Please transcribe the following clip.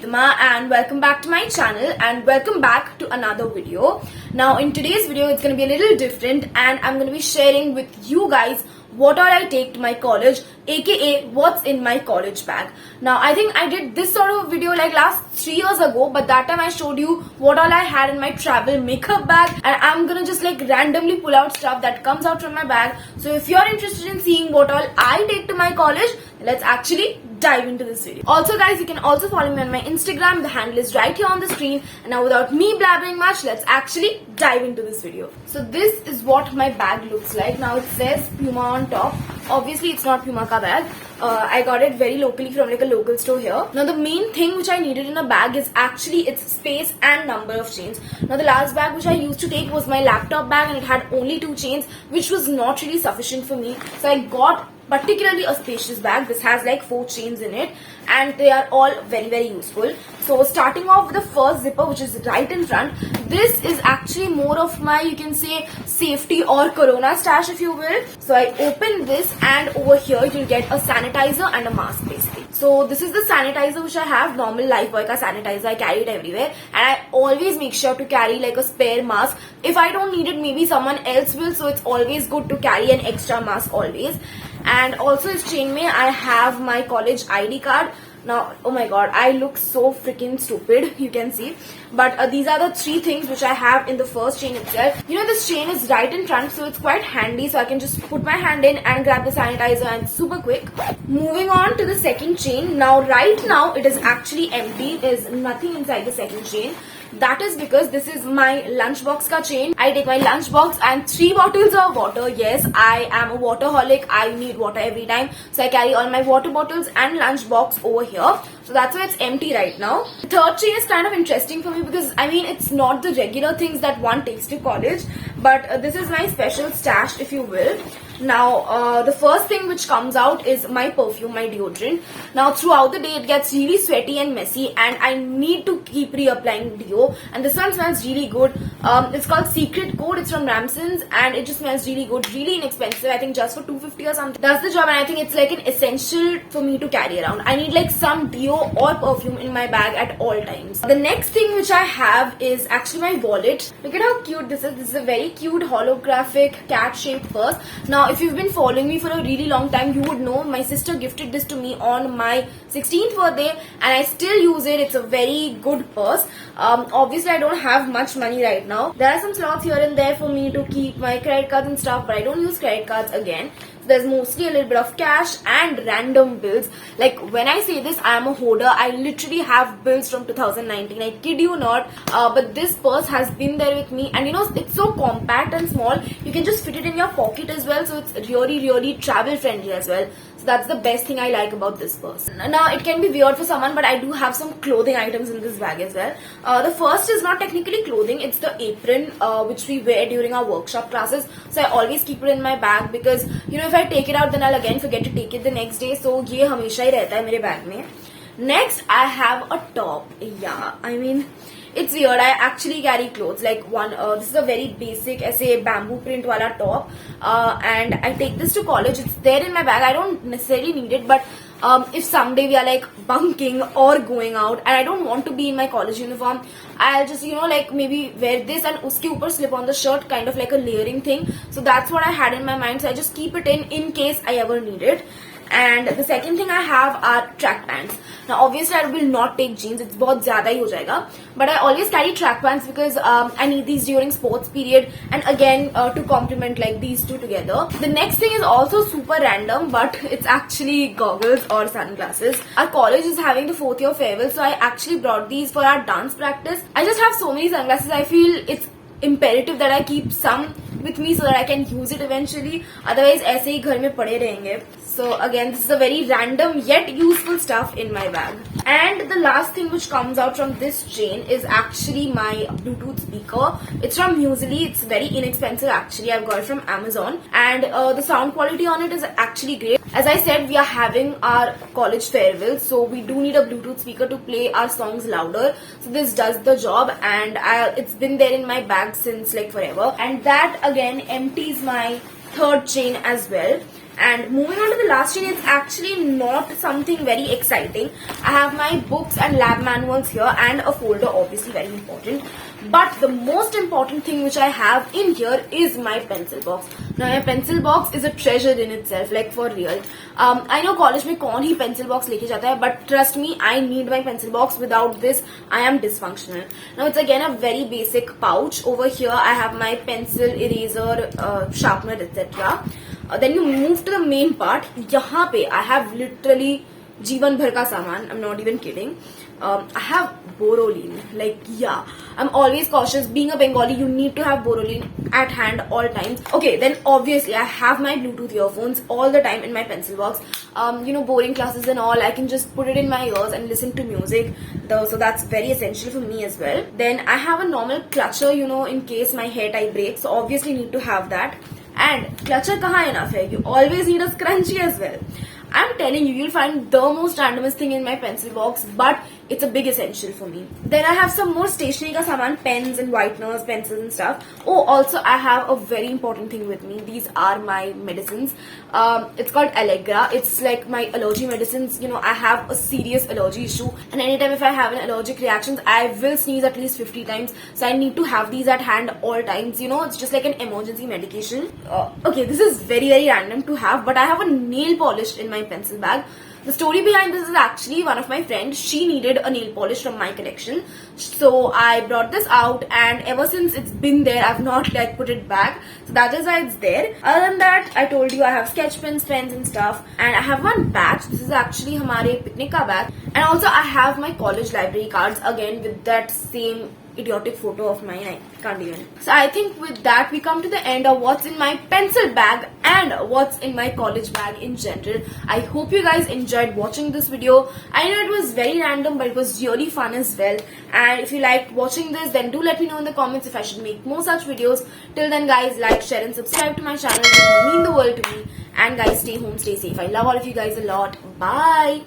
Ridhima and welcome back to my channel and welcome back to another video. Now in today's video it's going to be a little different and I'm going to be sharing with you guys what all I take to my college, aka what's in my college bag. Now I think I did this sort of video like last 3 years ago, but that time I showed you what all I had in my travel makeup bag, and I'm gonna just like randomly pull out stuff that comes out from my bag. So if you're interested in seeing what all I take to my college, let's actually dive into this video. Also guys, you can also follow me on my Instagram. The handle is right here on the screen. And now without me blabbering much, let's actually dive into this video. So this is what my bag looks like. Now it says Puma on top. Obviously it's not Puma ka bag. I got it very locally from like a local store here. Now the main thing which I needed in a bag is actually its space and number of chains. Now the last bag which I used to take was my laptop bag and it had only 2 chains, which was not really sufficient for me. So I got particularly a spacious bag. This has like 4 chains in it and they are all very useful. So starting off with the first zipper, which is right in front, this is actually more of my, you can say, safety or corona stash if you will. So I open this and over here you'll get a sanitizer and a mask basically. So this is the sanitizer which I have, normal Lifebuoy ka sanitizer. I carry it everywhere and I always make sure to carry like a spare mask. If I don't need it, maybe someone else will, so it's always good to carry an extra mask always. And also is chain mein I have my college ID card. Now, oh my god, I look so freaking stupid, you can see. But these are the 3 things which I have in the first chain itself. You know, this chain is right in front, so it's quite handy. So I can just put my hand in and grab the sanitizer and it's super quick. Moving on to the second chain. Now, right now, it is actually empty. There's nothing inside the second chain. That is because this is my lunchbox ka chain. I take my lunchbox and 3 bottles of water. Yes, I am a waterholic. I need water every time. So I carry all my water bottles and lunchbox over here. So that's why it's empty right now. The third chain is kind of interesting for me because I mean it's not the regular things that one takes to college, but this is my special stash if you will. Now the first thing which comes out is my perfume, my deodorant. Now throughout the day it gets really sweaty and messy and I need to keep reapplying deo, and this one smells really good. It's called Secret Code. It's from Ramson's and it just smells really good, really inexpensive. I think just for 250 or something. Does the job, and I think it's like an essential for me to carry around. I need like some deo or perfume in my bag at all times. The next thing which I have is actually my wallet. Look at how cute this is. This is a very cute holographic cat shaped purse. Now if you've been following me for a really long time, you would know my sister gifted this to me on my 16th birthday and I still use it. It's a very good purse. Obviously I don't have much money right now. There are some slots here and there for me to keep my credit cards and stuff, but I don't use credit cards again. There's mostly a little bit of cash and random bills. Like when I say this, I am a hoarder. I literally have bills from 2019. I kid you not. But this purse has been there with me, and you know it's so compact and small. You can just fit it in your pocket as well. So it's really travel friendly as well. So that's the best thing I like about this purse. Now it can be weird for someone, but I do have some clothing items in this bag as well. The first is not technically clothing. It's the apron which we wear during our workshop classes. So I always keep it in my bag because you know if I take it out then I'll again forget to take it the next day. So ये हमेशा ही रहता है मेरे bag में. Next I have a top. Yeah, I mean it's weird. I actually carry clothes like one. This is a very basic ऐसे bamboo print wala top, and I take this to college. It's there in my bag. I don't necessarily need it, but if someday we are like bunking or going out and I don't want to be in my college uniform, I'll just like maybe wear this and uske upar slip on the shirt, kind of like a layering thing. So that's what I had in my mind. So I just keep it in case I ever need it. And the second thing I have are track pants. Now obviously I will not take jeans, it's बहुत ज़्यादा ही हो जाएगा. But I always carry track pants because I need these during sports period and again to complement like these two together. The next thing is also super random, but it's actually goggles or sunglasses. Our college is having the 4th year farewell, so I actually brought these for our dance practice. I just have so many sunglasses. I feel it's imperative that I keep some with me so that I can use it eventually. Otherwise ऐसे ही घर में पड़े रहेंगे. So again, this is a very random yet useful stuff in my bag. And the last thing which comes out from this chain is actually my Bluetooth speaker. It's from Musically. It's very inexpensive actually. I've got it from Amazon. And the sound quality on it is actually great. As I said, we are having our college farewell. So we do need a Bluetooth speaker to play our songs louder. So this does the job, and it's been there in my bag since like forever. And that again empties my third chain as well. And moving on to the last thing, it's actually not something very exciting. I have my books and lab manuals here and a folder, obviously very important. But the most important thing which I have in here is my pencil box. Now my pencil box is a treasure in itself, like for real. I know college में कौन ही pencil box लेके जाता है, but trust me, I need my pencil box. Without this, I am dysfunctional. Now it's again a very basic pouch. Over here, I have my pencil, eraser, sharpener, etc. Then you move to the main part. यहाँ पे I have literally जीवन भर का सामान. I'm not even kidding. I have Boroline. Like, yeah, I'm always cautious. Being a Bengali, you need to have Boroline at hand all times. Okay, then obviously I have my Bluetooth earphones all the time in my pencil box. Boring classes and all, I can just put it in my ears and listen to music. So that's very essential for me as well. Then I have a normal clutcher, in case my hair tie breaks. So obviously need to have that. And clutcher kahan enough hai? You always need a scrunchie as well. I'm telling you, you'll find the most randomest thing in my pencil box, but it's a big essential for me. Then I have some more stationery ka saman, pens and whiteners, pencils and stuff. Oh, also I have a very important thing with me. These are my medicines. It's called Allegra. It's like my allergy medicines. I have a serious allergy issue, and anytime if I have an allergic reaction, I will sneeze at least 50 times. So I need to have these at hand all times. It's just like an emergency medication. Okay, this is very, very random to have, but I have a nail polish in my pencil bag. The story behind this is actually one of my friends. She needed a nail polish from my collection. So I brought this out, and ever since it's been there, I've not put it back. So that is why it's there. Other than that, I told you I have sketch pens, pens and stuff. And I have one patch. This is actually hamare picnic ka bag. And also I have my college library cards again with that same idiotic photo of mine. I can't even. So I think with that we come to the end of what's in my pencil bag and what's in my college bag in general. I hope you guys enjoyed watching this video. I know it was very random, but it was really fun as well. And if you liked watching this, then do let me know in the comments if I should make more such videos. Till then guys, like, share and subscribe to my channel. It will mean the world to me. And guys, stay home, stay safe. I love all of you guys a lot. Bye.